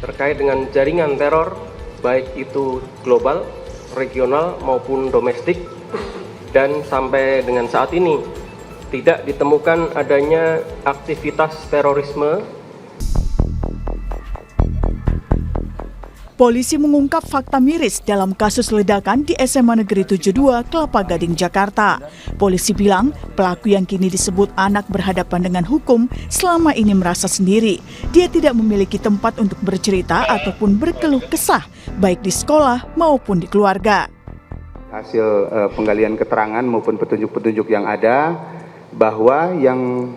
terkait dengan jaringan teror, baik itu global, regional maupun domestik, dan sampai dengan saat ini tidak ditemukan adanya aktivitas terorisme. Polisi mengungkap fakta miris dalam kasus ledakan di SMA Negeri 72 Kelapa Gading, Jakarta. Polisi bilang pelaku yang kini disebut anak berhadapan dengan hukum selama ini merasa sendiri. Dia tidak memiliki tempat untuk bercerita ataupun berkeluh kesah, baik di sekolah maupun di keluarga. Hasil penggalian keterangan maupun petunjuk-petunjuk yang ada, bahwa yang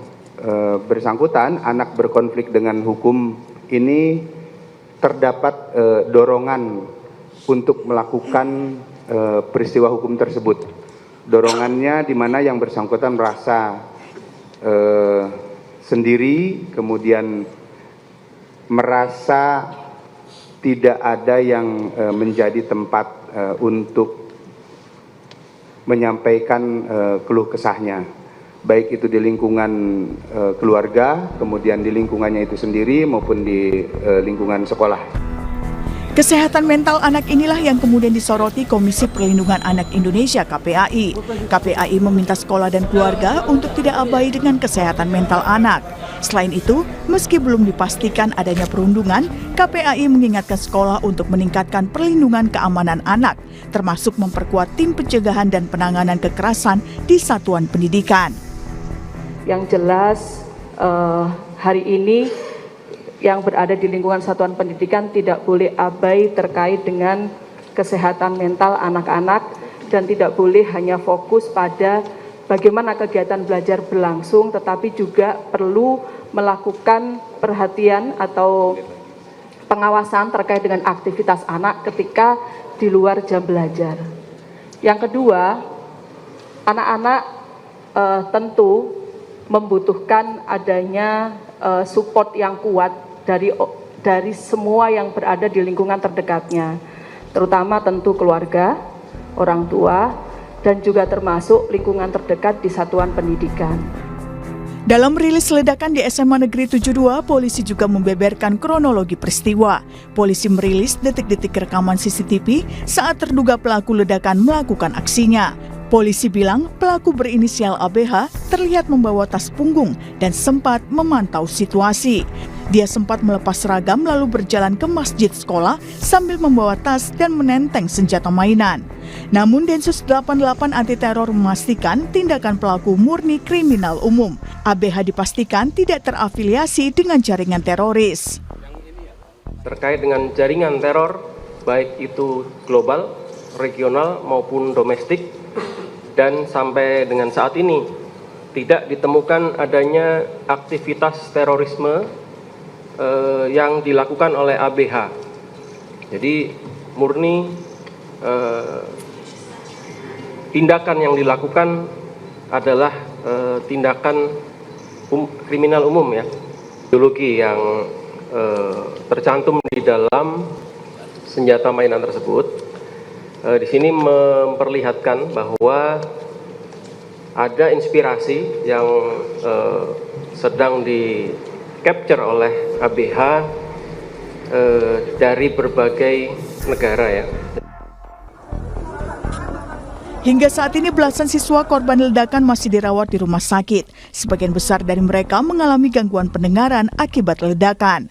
bersangkutan anak berkonflik dengan hukum ini terdapat dorongan untuk melakukan peristiwa hukum tersebut. Dorongannya di mana yang bersangkutan merasa sendiri, kemudian merasa tidak ada yang menjadi tempat untuk menyampaikan keluh kesahnya, baik itu di lingkungan keluarga, kemudian di lingkungannya itu sendiri maupun di lingkungan sekolah. Kesehatan mental anak inilah yang kemudian disoroti Komisi Perlindungan Anak Indonesia (KPAI). KPAI meminta sekolah dan keluarga untuk tidak abai dengan kesehatan mental anak. Selain itu, meski belum dipastikan adanya perundungan, KPAI mengingatkan sekolah untuk meningkatkan perlindungan keamanan anak, termasuk memperkuat tim pencegahan dan penanganan kekerasan di satuan pendidikan. Yang jelas hari ini yang berada di lingkungan satuan pendidikan tidak boleh abai terkait dengan kesehatan mental anak-anak dan tidak boleh hanya fokus pada bagaimana kegiatan belajar berlangsung, tetapi juga perlu melakukan perhatian atau pengawasan terkait dengan aktivitas anak ketika di luar jam belajar. Yang kedua, anak-anak tentu membutuhkan adanya support yang kuat dari semua yang berada di lingkungan terdekatnya, terutama tentu keluarga, orang tua, dan juga termasuk lingkungan terdekat di satuan pendidikan. Dalam rilis ledakan di SMA Negeri 72, polisi juga membeberkan kronologi peristiwa. Polisi merilis detik-detik rekaman CCTV saat terduga pelaku ledakan melakukan aksinya. Polisi bilang pelaku berinisial ABH terlihat membawa tas punggung dan sempat memantau situasi. Dia sempat melepas seragam lalu berjalan ke masjid sekolah sambil membawa tas dan menenteng senjata mainan. Namun Densus 88 anti teror memastikan tindakan pelaku murni kriminal umum. ABH dipastikan tidak terafiliasi dengan jaringan teroris. Terkait dengan jaringan teror, baik itu global, regional maupun domestik, dan sampai dengan saat ini tidak ditemukan adanya aktivitas terorisme yang dilakukan oleh ABH. Jadi murni tindakan yang dilakukan adalah tindakan kriminal umum ya. Ideologi yang tercantum di dalam senjata mainan tersebut di sini memperlihatkan bahwa ada inspirasi yang sedang di capture oleh ABH dari berbagai negara ya. Hingga saat ini belasan siswa korban ledakan masih dirawat di rumah sakit. Sebagian besar dari mereka mengalami gangguan pendengaran akibat ledakan.